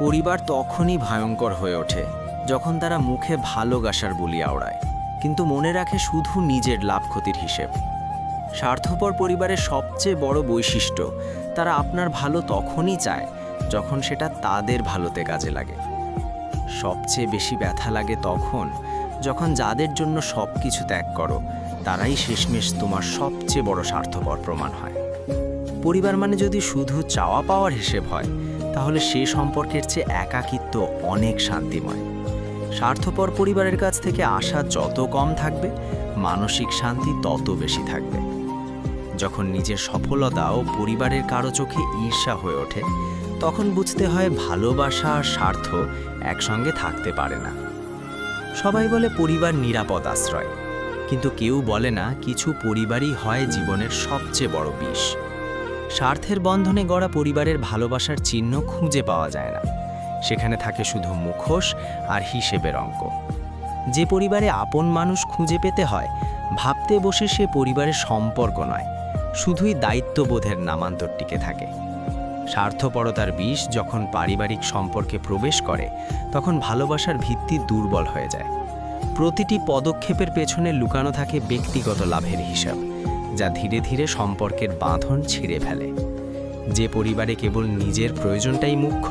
পরিবার তখনই ভয়ঙ্কর হয়ে ওঠে যখন তারা মুখে ভালোবাসার বুলি আওড়ায়, কিন্তু মনে রাখে শুধু নিজের লাভ ক্ষতির হিসেব। স্বার্থপর পরিবারের সবচেয়ে বড় বৈশিষ্ট্য, তারা আপনার ভালো তখনই চায় যখন সেটা তাদের ভালোতে কাজে লাগে। সবচেয়ে বেশি ব্যথা লাগে তখন যখন যাদের জন্য সব কিছু ত্যাগ করো তারাই শেষমেশ তোমার সবচেয়ে বড় স্বার্থপর প্রমাণ হয়। পরিবার মানে যদি শুধু চাওয়া পাওয়ার হিসেব হয়, তাহলে সে সম্পর্কের চেয়ে একাকিত্ব অনেক শান্তিময়। স্বার্থপর পরিবারের কাছ থেকে আশা যত কম থাকবে, মানসিক শান্তি তত বেশি থাকবে। যখন নিজের সফলতা ও পরিবারের কারো চোখে ঈর্ষা হয়ে ওঠে, তখন বুঝতে হয় ভালোবাসা আর স্বার্থ একসঙ্গে থাকতে পারে না। সবাই বলে পরিবার নিরাপদ আশ্রয়, কিন্তু কেউ বলে না কিছু পরিবারই হয় জীবনের সবচেয়ে বড় বিষ। স্বার্থের বন্ধনে গড়া পরিবারের ভালোবাসার চিহ্ন খুঁজে পাওয়া যায় না, সেখানে থাকে শুধু মুখোশ আর হিসেবের অঙ্ক। যে পরিবারে আপন মানুষ খুঁজে পেতে হয়, ভাবতে বসে সে পরিবারের সম্পর্ক নয়, শুধুই দায়িত্ববোধের নামান্তর টিকে থাকে। স্বার্থপরতার বিষ যখন পারিবারিক সম্পর্কে প্রবেশ করে, তখন ভালোবাসার ভিত্তি দুর্বল হয়ে যায়। প্রতিটি পদক্ষেপের পেছনে লুকানো থাকে ব্যক্তিগত লাভের হিসাব, যা ধীরে ধীরে সম্পর্কের বাঁধন ছিঁড়ে ফেলে। যে পরিবারে কেবল নিজের প্রয়োজনটাই মুখ্য,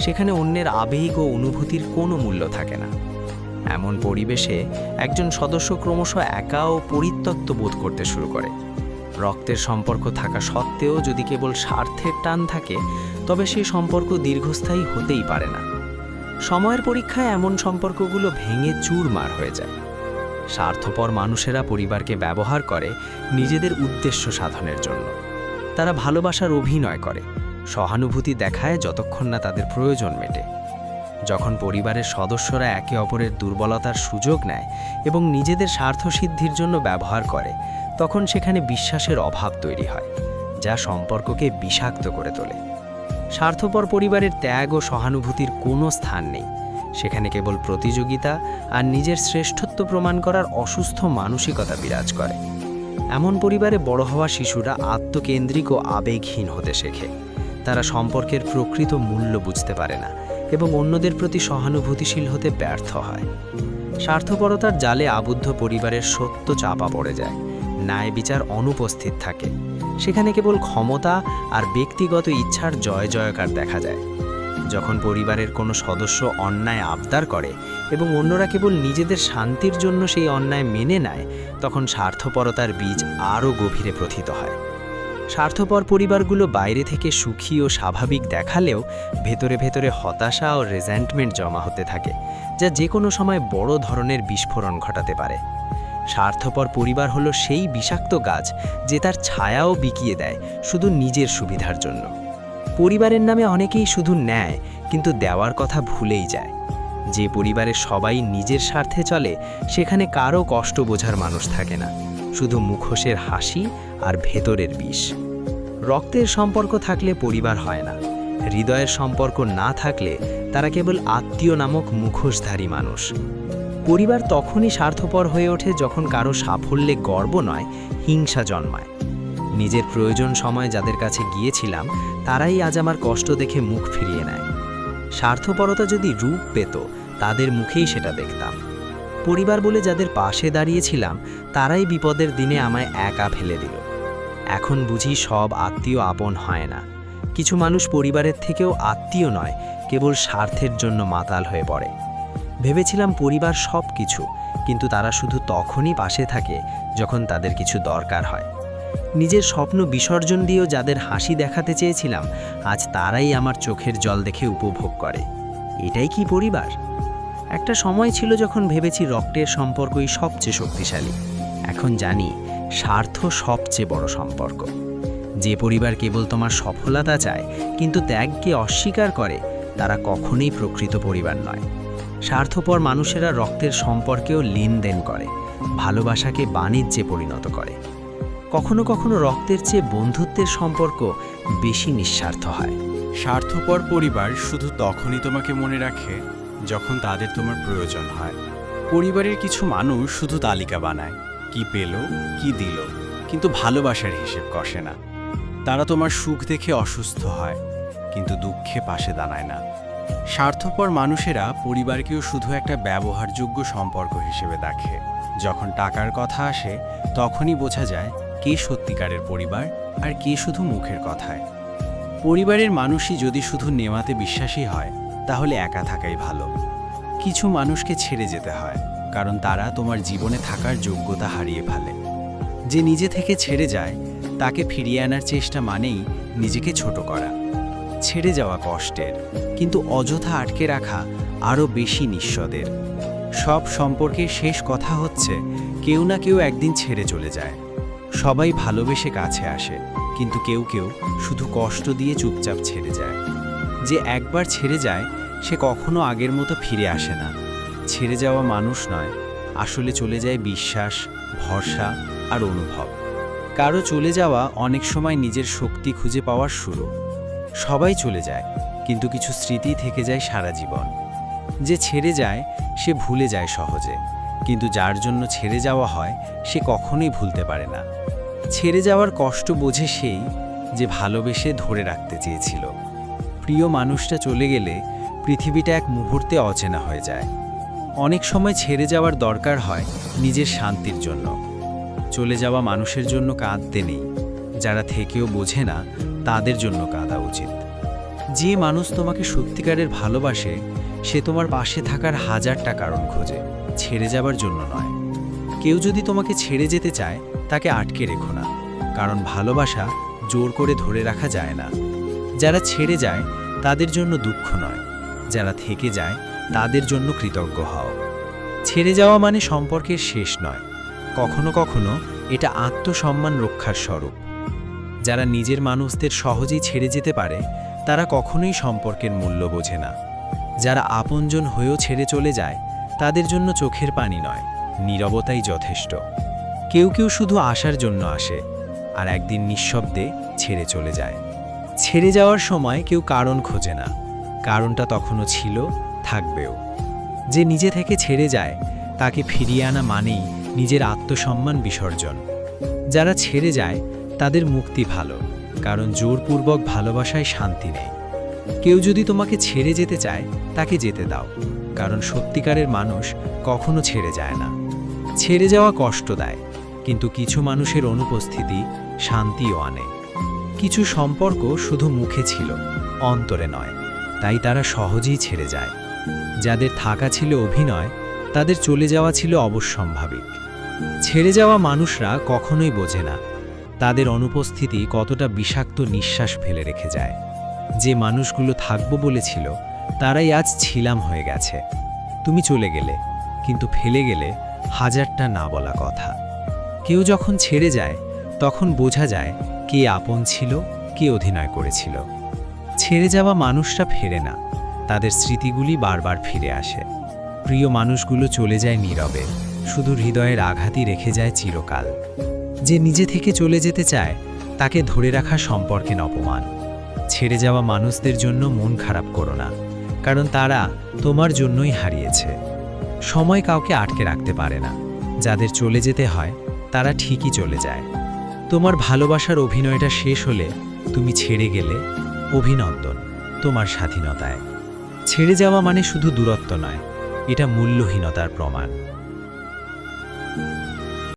সেখানে অন্যের আবেগ ও অনুভূতির কোনো মূল্য থাকে না। এমন পরিবেশে একজন সদস্য ক্রমশ একা ও পরিত্যক্ত বোধ করতে শুরু করে। রক্তের সম্পর্ক থাকা সত্ত্বেও যদি কেবল স্বার্থের টান থাকে, তবে সেই সম্পর্ক দীর্ঘস্থায়ী হতেই পারে না। সময়ের পরীক্ষায় এমন সম্পর্কগুলো ভেঙে চুরমার হয়ে যায়। স্বার্থপর মানুষেরা পরিবারকে ব্যবহার করে নিজেদের উদ্দেশ্য সাধনের জন্য। তারা ভালোবাসার অভিনয় করে, সহানুভূতি দেখায় যতক্ষণ না তাদের প্রয়োজন মেটে। যখন পরিবারের সদস্যরা একে অপরের দুর্বলতার সুযোগ নেয় এবং নিজেদের স্বার্থসিদ্ধির জন্য ব্যবহার করে, তখন সেখানে বিশ্বাসের অভাব তৈরি হয়, যা সম্পর্ককে বিষাক্ত করে তোলে। স্বার্থপর পরিবারের ত্যাগ ও সহানুভূতির কোনো স্থান নেই, সেখানে কেবল প্রতিযোগিতা আর নিজের শ্রেষ্ঠত্ব প্রমাণ করার অসুস্থ মানসিকতা বিরাজ করে। এমন পরিবারে বড় হওয়া শিশুরা আত্মকেন্দ্রিক ও আবেগহীন হতে শেখে। তারা সম্পর্কের প্রকৃত মূল্য বুঝতে পারে না এবং অন্যদের প্রতি সহানুভূতিশীল হতে ব্যর্থ হয়। স্বার্থপরতার জালে আবদ্ধ পরিবারের সত্য চাপা পড়ে যায়, ন্যায় বিচার অনুপস্থিত থাকে। সেখানে কেবল ক্ষমতা আর ব্যক্তিগত ইচ্ছার জয় জয়কার দেখা যায়। যখন পরিবারের কোনো সদস্য অন্যায় আবদার করে এবং অন্যরা কেবল নিজেদের শান্তির জন্য সেই অন্যায় মেনে নেয়, তখন স্বার্থপরতার বীজ আরও গভীরে প্রথিত হয়। স্বার্থপর পরিবারগুলো বাইরে থেকে সুখী ও স্বাভাবিক দেখালেও ভেতরে ভেতরে হতাশা ও রেজেন্টমেন্ট জমা হতে থাকে, যা যে কোনো সময় বড় ধরনের বিস্ফোরণ ঘটাতে পারে। স্বার্থপর পরিবার হলো সেই বিষাক্ত গাছ যে তার ছায়াও বিকিয়ে দেয় শুধু নিজের সুবিধার জন্য। পরিবারের নামে অনেকেই শুধু নেয়, কিন্তু দেওয়ার কথা ভুলেই যায়। যে পরিবারে সবাই নিজের স্বার্থে চলে, সেখানে কারো কষ্ট বোঝার মানুষ থাকে না, শুধু মুখোশের হাসি আর ভেতরের বিষ। রক্তের সম্পর্ক থাকলে পরিবার হয় না, হৃদয়ের সম্পর্ক না থাকলে তারা কেবল আত্মীয় নামক মুখোশধারী মানুষ। পরিবার তখনই স্বার্থপর হয়ে ওঠে যখন কারো সাফল্যে গর্ব নয়, হিংসা জন্মায়। নিজের প্রয়োজন সময় যাদের কাছে গিয়েছিলাম, তারাই আজ আমার কষ্ট দেখে মুখ ফিরিয়ে নেয়। স্বার্থপরতা যদি রূপ পেত, তাদের মুখেই সেটা দেখতাম। পরিবার বলে যাদের পাশে দাঁড়িয়েছিলাম, তারাই বিপদের দিনে আমায় একা ফেলে দিল। এখন বুঝি সব আত্মীয় আপন হয় না। কিছু মানুষ পরিবারের থেকেও আত্মীয় নয়, কেবল স্বার্থের জন্য মাতাল হয়ে পড়ে। ভেবেছিলাম পরিবার সব কিছু, কিন্তু তারা শুধু তখনই পাশে থাকে যখন তাদের কিছু দরকার হয়। নিজের স্বপ্ন বিসর্জন দিয়েও যাদের হাসি দেখাতে চেয়েছিলাম, আজ তারাই আমার চোখের জল দেখে উপভোগ করে। এটাই কি পরিবার? একটা সময় ছিল যখন ভেবেছি রক্তের সম্পর্কই সবচেয়ে শক্তিশালী। এখন জানি স্বার্থ সবচেয়ে বড় সম্পর্ক। যে পরিবার কেবল তোমার সফলতা চায় কিন্তু ত্যাগকে অস্বীকার করে, তারা কখনোই প্রকৃত পরিবার নয়। স্বার্থপর মানুষেরা রক্তের সম্পর্কেও লেনদেন করে, ভালোবাসাকে বাণিজ্যে পরিণত করে। কখনো কখনো রক্তের চেয়ে বন্ধুত্বের সম্পর্ক বেশি নিঃস্বার্থ হয়। স্বার্থপর পরিবার শুধু তখনই তোমাকে মনে রাখে যখন তাদের তোমার প্রয়োজন হয়। পরিবারের কিছু মানুষ শুধু তালিকা বানায়, কি পেল, কি দিল, কিন্তু ভালোবাসার হিসেব কষে না। তারা তোমার সুখ দেখে অসুস্থ হয়, কিন্তু দুঃখে পাশে দাঁড়ায় না। স্বার্থপর মানুষেরা পরিবারকেও শুধু একটা ব্যবহারযোগ্য সম্পর্ক হিসেবে দেখে। যখন টাকার কথা আসে তখনই বোঝা যায় কে সত্যিকারের পরিবার আর কে শুধু মুখের কথায়। পরিবারের মানুষই যদি শুধু নেওয়াতে বিশ্বাসী হয় তাহলে একা থাকাই ভালো। কিছু মানুষকে ছেড়ে যেতে হয় কারণ তারা তোমার জীবনে থাকার যোগ্যতা হারিয়ে ফেলে। যে নিজে থেকে ছেড়ে যায় তাকে ফিরিয়ে আনার চেষ্টা মানেই নিজেকে ছোট করা। ছেড়ে যাওয়া কষ্টের, কিন্তু অযথা আটকে রাখা আরও বেশি নিঃস্বদের। সব সম্পর্কের শেষ কথা হচ্ছে কেউ না কেউ একদিন ছেড়ে চলে যায়। সবাই ভালোবেসে কাছে আসে, কিন্তু কেউ কেউ শুধু কষ্ট দিয়ে চুপচাপ ছেড়ে যায়। যে একবার ছেড়ে যায় সে কখনো আগের মতো ফিরে আসে না। ছেড়ে যাওয়া মানুষ নয়, আসলে চলে যায় বিশ্বাস, ভরসা আর অনুভব। কারো চলে যাওয়া অনেক সময় নিজের শক্তি খুঁজে পাওয়ার শুরু। সবাই চলে যায়, কিন্তু কিছু স্মৃতি থেকে যায় সারা জীবন। যে ছেড়ে যায় সে ভুলে যায় সহজে, কিন্তু যার জন্য ছেড়ে যাওয়া হয় সে কখনোই ভুলতে পারে না। ছেড়ে যাওয়ার কষ্ট বোঝে সেই যে ভালোবেসে ধরে রাখতে চেয়েছিল। প্রিয় মানুষটা চলে গেলে পৃথিবীটা এক মুহূর্তে অচেনা হয়ে যায়। অনেক সময় ছেড়ে যাওয়ার দরকার হয় নিজের শান্তির জন্য। চলে যাওয়া মানুষের জন্য কাঁদতে নেই, যারা থেকেও বোঝে না তাদের জন্য কাঁদা উচিত। যে মানুষ তোমাকে সত্যিকারের ভালোবাসে সে তোমার পাশে থাকার হাজারটা কারণ খোঁজে, ছেড়ে যাবার জন্য নয়। কেউ যদি তোমাকে ছেড়ে যেতে চায় তাকে আটকে রেখো না, কারণ ভালোবাসা জোর করে ধরে রাখা যায় না। যারা ছেড়ে যায় তাদের জন্য দুঃখ নয়, যারা থেকে যায় তাদের জন্য কৃতজ্ঞ হও। ছেড়ে যাওয়া মানে সম্পর্কের শেষ নয়, কখনো কখনো এটা আত্মসম্মান রক্ষার স্বরূপ। যারা নিজের মানুষদের সহজেই ছেড়ে যেতে পারে তারা কখনোই সম্পর্কের মূল্য বোঝে না। যারা আপনজন হয়েও ছেড়ে চলে যায় তাদের জন্য চোখের পানি নয়, নীরবতাই যথেষ্ট। কেউ কেউ শুধু আসার জন্য আসে আর একদিন নিঃশব্দে ছেড়ে চলে যায়। ছেড়ে যাওয়ার সময় কেউ কারণ খোঁজে না, কারণটা তখনও ছিল, থাকবেও। যে নিজে থেকে ছেড়ে যায় তাকে ফিরিয়ে আনা মানেই নিজের আত্মসম্মান বিসর্জন। যারা ছেড়ে যায় তাদের মুক্তি ভালো, কারণ জোরপূর্বক ভালোবাসায় শান্তি নেই। কেউ যদি তোমাকে ছেড়ে যেতে চায় তাকে যেতে দাও, কারণ সত্যিকারের মানুষ কখনো ছেড়ে যায় না। ছেড়ে যাওয়া কষ্ট দেয়, কিন্তু কিছু মানুষের অনুপস্থিতি শান্তিও আনে। কিছু সম্পর্ক শুধু মুখে ছিল, অন্তরে নয়, তাই তারা সহজেই ছেড়ে যায়। যাদের থাকা ছিল অভিনয়, তাদের চলে যাওয়া ছিল অবশ্যম্ভাবিক। ছেড়ে যাওয়া মানুষরা কখনোই বোঝে না তাদের অনুপস্থিতি কতটা বিষাক্ত নিঃশ্বাস ফেলে রেখে যায়। যে মানুষগুলো থাকবো বলেছিল তারাই আজ ছিলাম হয়ে গেছে। তুমি চলে গেলে, কিন্তু ফেলে গেলে হাজারটা না বলা কথা। কেউ যখন ছেড়ে যায় তখন বোঝা যায় কে আপন ছিল, কে অভিনয় করেছিল। ছেড়ে যাওয়া মানুষরা ফেরে না, তাদের স্মৃতিগুলি বারবার ফিরে আসে। প্রিয় মানুষগুলো চলে যায় নীরবে, শুধু হৃদয়ের আঘাতই রেখে যায় চিরকাল। যে নিজে থেকে চলে যেতে চায় তাকে ধরে রাখা সম্পর্কের অপমান। ছেড়ে যাওয়া মানুষদের জন্য মন খারাপ করো না, কারণ তারা তোমার জন্যই হারিয়েছে। সময় কাউকে আটকে রাখতে পারে না, যাদের চলে যেতে হয় তারা ঠিকই চলে যায়। তোমার ভালোবাসার অভিনয়টা শেষ হলে তুমি ছেড়ে গেলে, অভিনন্দন তোমার স্বাধীনতায়। ছেড়ে যাওয়া মানে শুধু দূরত্ব নয়, এটা মূল্যহীনতার প্রমাণ।